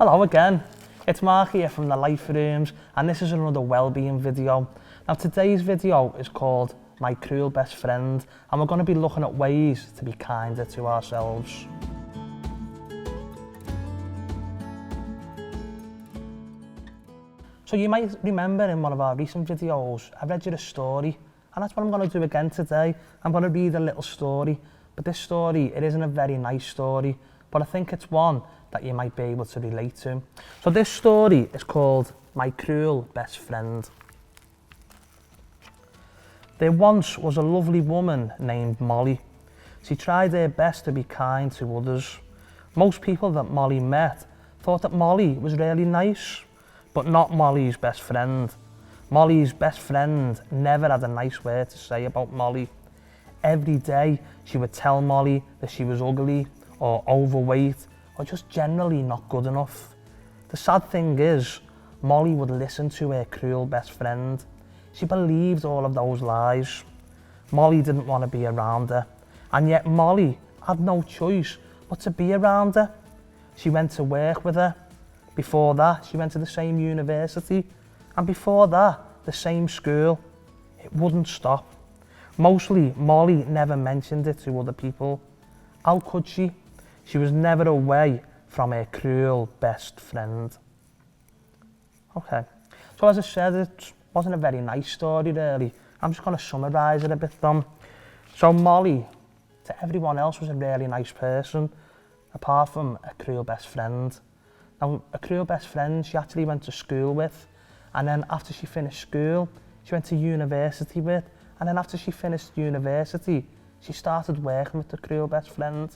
Hello again, it's Mark here from the Life Rooms, and this is another wellbeing video. Now today's video is called My Cruel Best Friend, and we're going to be looking at ways to be kinder to ourselves. So you might remember in one of our recent videos, I read you a story, and that's what I'm going to do again today. I'm going to read a little story, but this story, it isn't a very nice story, but I think it's one that you might be able to relate to. So this story is called My Cruel Best Friend. There once was a lovely woman named Molly. She tried her best to be kind to others. Most people that Molly met thought that Molly was really nice, but not Molly's best friend. Molly's best friend never had a nice word to say about Molly. Every day she would tell Molly that she was ugly or overweight or just generally not good enough. The sad thing is, Molly would listen to her cruel best friend. She believed all of those lies. Molly didn't want to be around her, and yet Molly had no choice but to be around her. She went to work with her. Before that, she went to the same university, and before that, the same school. It wouldn't stop. Mostly, Molly never mentioned it to other people. How could she? She was never away from her cruel best friend. Okay, so as I said, it wasn't a very nice story really. I'm just going to summarise it a bit then. So Molly, to everyone else, was a really nice person, apart from a cruel best friend. Now, a cruel best friend she actually went to school with, and then after she finished school, she went to university with, and then after she finished university, she started working with the cruel best friend.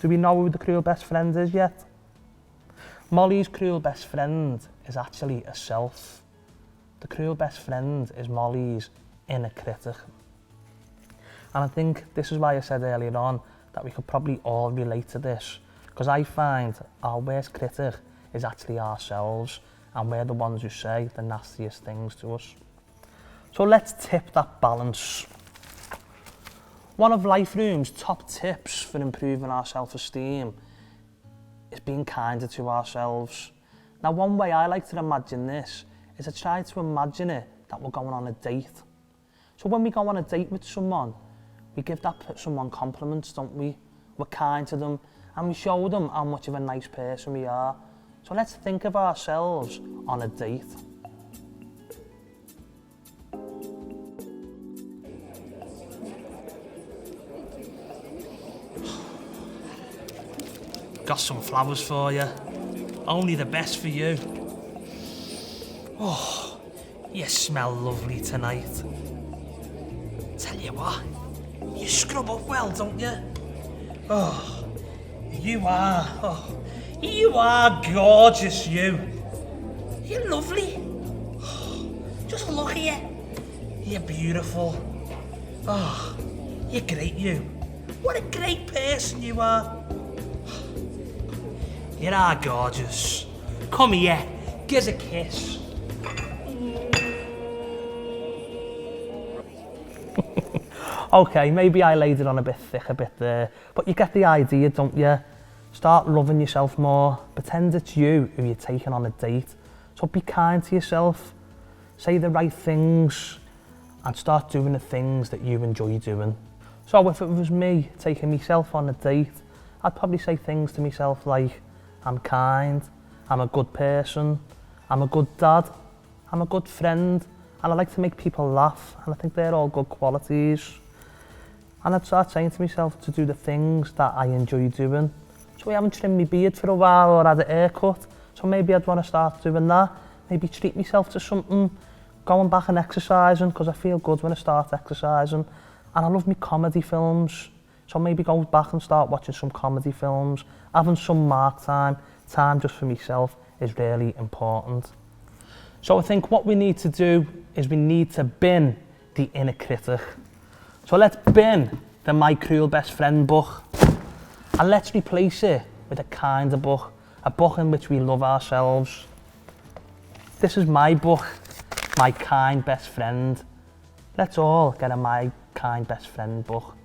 Do we know who the cruel best friend is yet? Molly's cruel best friend is actually herself. The cruel best friend is Molly's inner critic. And I think this is why I said earlier on that we could probably all relate to this, because I find our worst critic is actually ourselves, and we're the ones who say the nastiest things to us. So let's tip that balance. One of Life Room's top tips for improving our self-esteem is being kinder to ourselves. Now, one way I like to imagine this is I try to imagine it that we're going on a date. So when we go on a date with someone, we give that someone compliments, don't we? We're kind to them, and we show them how much of a nice person we are. So let's think of ourselves on a date. Got some flowers for you. Only the best for you. Oh, you smell lovely tonight. Tell you what, you scrub up well, don't you? Oh, you are gorgeous, you. You're lovely. Oh, just look at you. You're beautiful. Oh, you're great, you. What a great person you are. You are gorgeous. Come here, give us a kiss. Okay, maybe I laid it on a bit thick a bit there, but you get the idea, don't you? Start loving yourself more. Pretend it's you who you're taking on a date. So be kind to yourself. Say the right things and start doing the things that you enjoy doing. So if it was me taking myself on a date, I'd probably say things to myself like, I'm kind, I'm a good person, I'm a good dad, I'm a good friend, and I like to make people laugh, and I think they're all good qualities. And I'd start saying to myself to do the things that I enjoy doing. So I haven't trimmed my beard for a while or had a haircut, so maybe I'd want to start doing that. Maybe treat myself to something, going back and exercising, because I feel good when I start exercising. And I love my comedy films, so maybe go back and start watching some comedy films. Having some mark time just for myself is really important. So I think what we need to do is we need to bin the inner critic. So let's bin the My Cruel Best Friend book, and let's replace it with a kinder book, a book in which we love ourselves. This is my book, My Kind Best Friend. Let's all get a My Kind Best Friend book.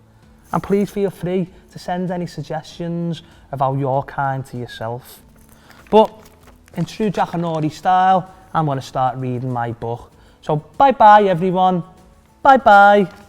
And please feel free to send any suggestions of how you're kind to yourself. But in true Jackanory style, I'm going to start reading my book. So bye bye everyone. Bye bye.